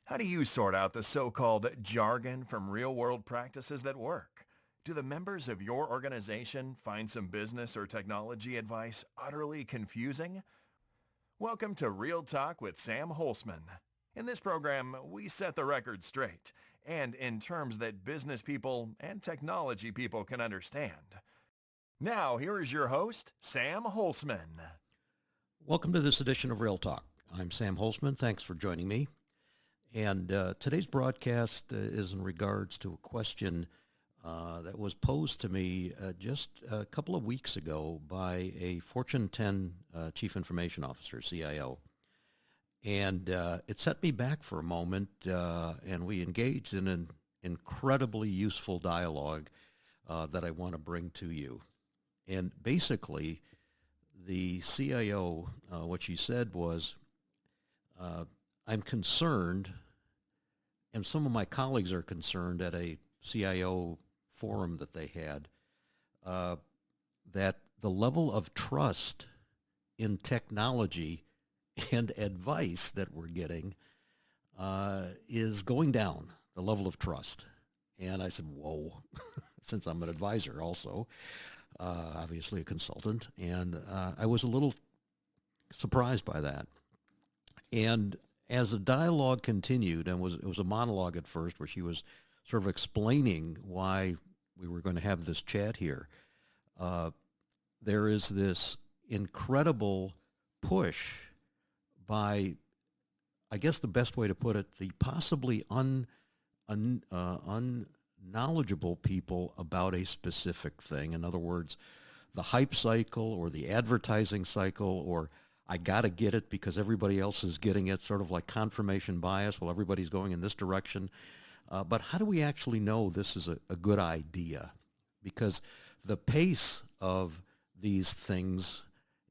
How do you sort out the so-called jargon from real-world practices that work? Do the members of your organization find some business or technology advice utterly confusing? Welcome to Real Talk with Sam Holcman. In this program, we set the record straight, and in terms that business people and technology people can understand. Now, here is your host, Sam Holcman. Welcome to this edition of Real Talk. I'm Sam Holcman. Thanks for joining me. And today's broadcast is in regards to a question that was posed to me just a couple of weeks ago by a Fortune 10 Chief Information Officer, CIO. And it set me back for a moment, and we engaged in an incredibly useful dialogue that I want to bring to you. And basically, the CIO, what she said was, I'm concerned, and some of my colleagues are concerned at a CIO forum that they had, that the level of trust in technology and advice that we're getting is going down, the level of trust. And I said, whoa, since I'm an advisor also, obviously a consultant, and I was a little surprised by that. And as the dialogue continued, and it was a monologue at first where she was sort of explaining why we were going to have this chat here, there is this incredible push by, I guess the best way to put it, the possibly unknowledgeable people about a specific thing. In other words, the hype cycle or the advertising cycle, or I got to get it because everybody else is getting it, sort of like confirmation bias. Well, everybody's going in this direction. But how do we actually know this is a good idea? Because the pace of these things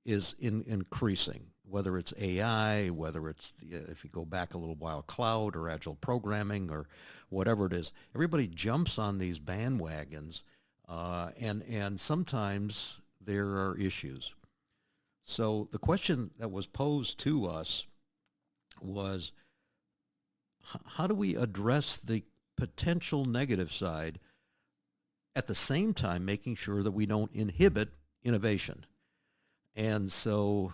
is increasing, whether it's AI, whether it's, if you go back a little while, cloud or agile programming or whatever it is. Everybody jumps on these bandwagons, and sometimes there are issues. So the question that was posed to us was, how do we address the potential negative side at the same time making sure that we don't inhibit innovation? And so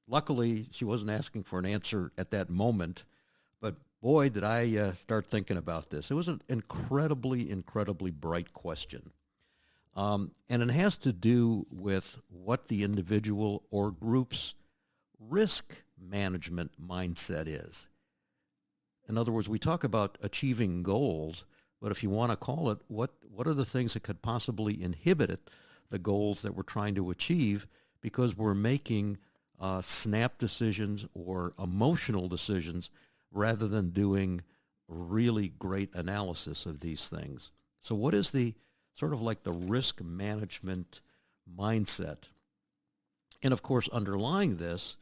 luckily she wasn't asking for an answer at that moment, but boy, did I start thinking about this. It was an incredibly, incredibly bright question. And it has to do with what the individual or group's risk management mindset is. In other words, we talk about achieving goals, but if you want to call it, what are the things that could possibly inhibit the goals that we're trying to achieve because we're making snap decisions or emotional decisions rather than doing really great analysis of these things. So what is the sort of like the risk management mindset? And of course, underlying this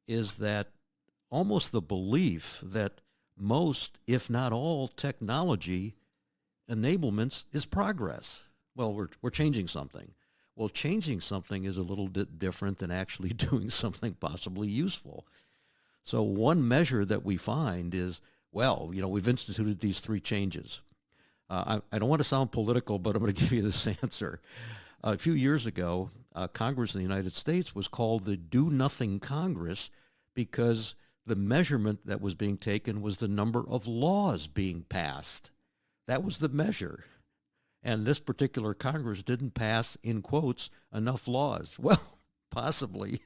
is that almost the belief that most, if not all, technology enablements is progress. Well, we're changing something. Well, changing something is a little bit different than actually doing something possibly useful. So one measure that we find is, well, we've instituted these three changes. I don't want to sound political, but I'm going to give you this answer. A few years ago, Congress in the United States was called the Do Nothing Congress because the measurement that was being taken was the number of laws being passed. That was the measure. And this particular Congress didn't pass, in quotes, enough laws. Well, possibly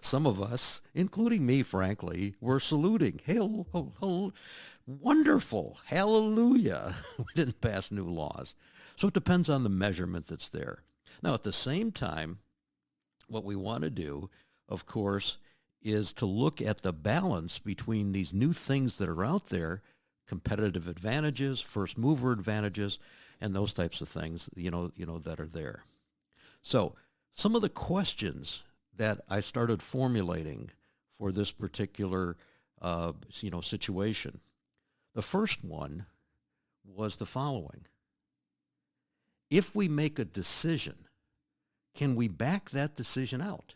some of us, including me, frankly, were saluting. Hail, ho, ho, wonderful, hallelujah. We didn't pass new laws. So it depends on the measurement that's there. Now, at the same time, what we want to do, of course, is to look at the balance between these new things that are out there, competitive advantages, first mover advantages, and those types of things, that are there. So some of the questions that I started formulating for this particular, situation. The first one was the following. If we make a decision, can we back that decision out?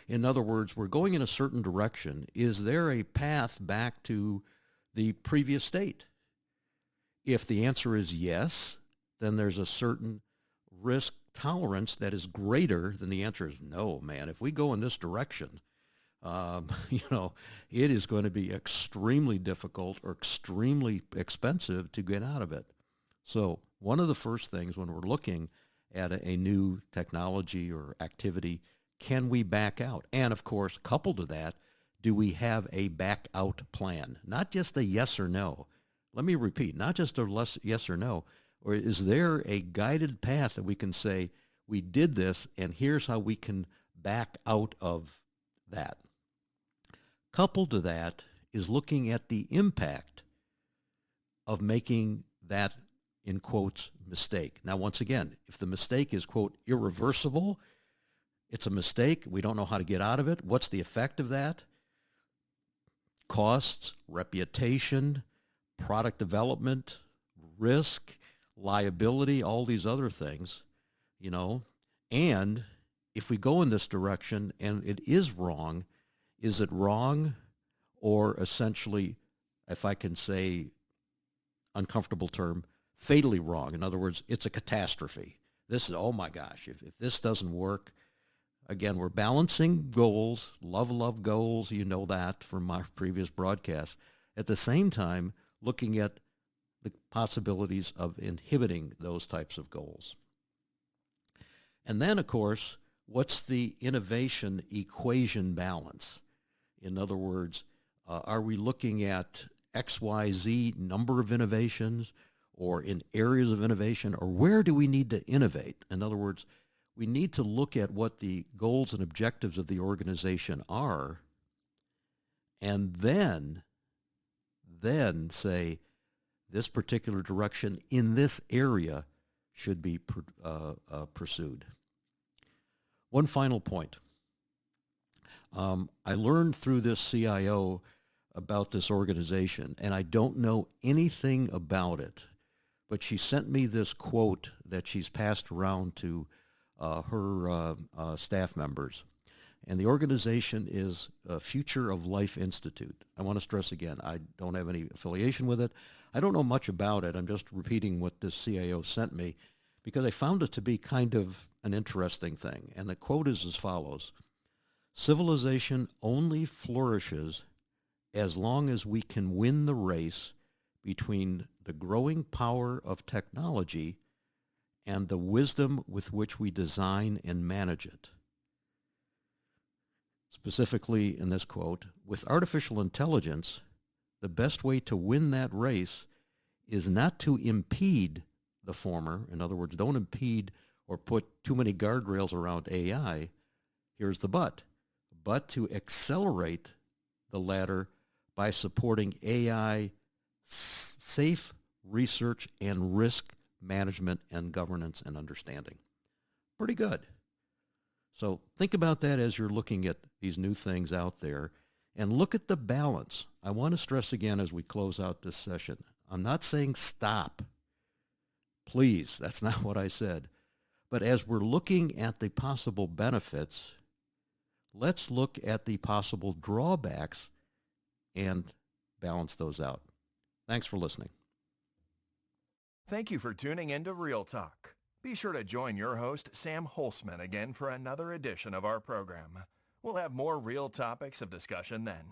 In other words, we're going in a certain direction. Is there a path back to the previous state? If the answer is yes, then there's a certain risk tolerance that is greater than the answer is no, man. If we go in this direction, it is going to be extremely difficult or extremely expensive to get out of it. So one of the first things when we're looking at a new technology or activity, can we back out? And of course, coupled to that, do we have a back out plan? Not just a yes or no. Let me repeat, not just a yes or no, or is there a guided path that we can say, we did this and here's how we can back out of that? Coupled to that is looking at the impact of making that, in quotes, mistake. Now, once again, if the mistake is, quote, irreversible, it's a mistake, we don't know how to get out of it, what's the effect of that? Costs, reputation, product development, risk, liability, all these other things, and if we go in this direction and it is wrong, is it wrong or essentially, if I can say uncomfortable term, fatally wrong? In other words, it's a catastrophe. This is, oh my gosh, if this doesn't work, again, we're balancing goals, love goals, you know that from my previous broadcast. At the same time, looking at the possibilities of inhibiting those types of goals. And then, of course, what's the innovation equation balance? In other words, are we looking at XYZ number of innovations or in areas of innovation, or where do we need to innovate? In other words, we need to look at what the goals and objectives of the organization are and then say this particular direction in this area should be pursued. One final point. I learned through this CIO about this organization, and I don't know anything about it, but she sent me this quote that she's passed around to her staff members. And the organization is Future of Life Institute. I want to stress again, I don't have any affiliation with it. I don't know much about it. I'm just repeating what this CIO sent me because I found it to be kind of an interesting thing. And the quote is as follows: civilization only flourishes as long as we can win the race between the growing power of technology and the wisdom with which we design and manage it. Specifically in this quote, with artificial intelligence, the best way to win that race is not to impede the former. In other words, don't impede or put too many guardrails around AI. Here's the but to accelerate the latter by supporting AI safe research and risk management and governance and understanding. Pretty good. So think about that as you're looking at these new things out there and look at the balance. I want to stress again as we close out this session, I'm not saying stop. Please, that's not what I said. But as we're looking at the possible benefits, let's look at the possible drawbacks and balance those out. Thanks for listening. Thank you for tuning in to Real Talk. Be sure to join your host, Sam Holcman, again for another edition of our program. We'll have more real topics of discussion then.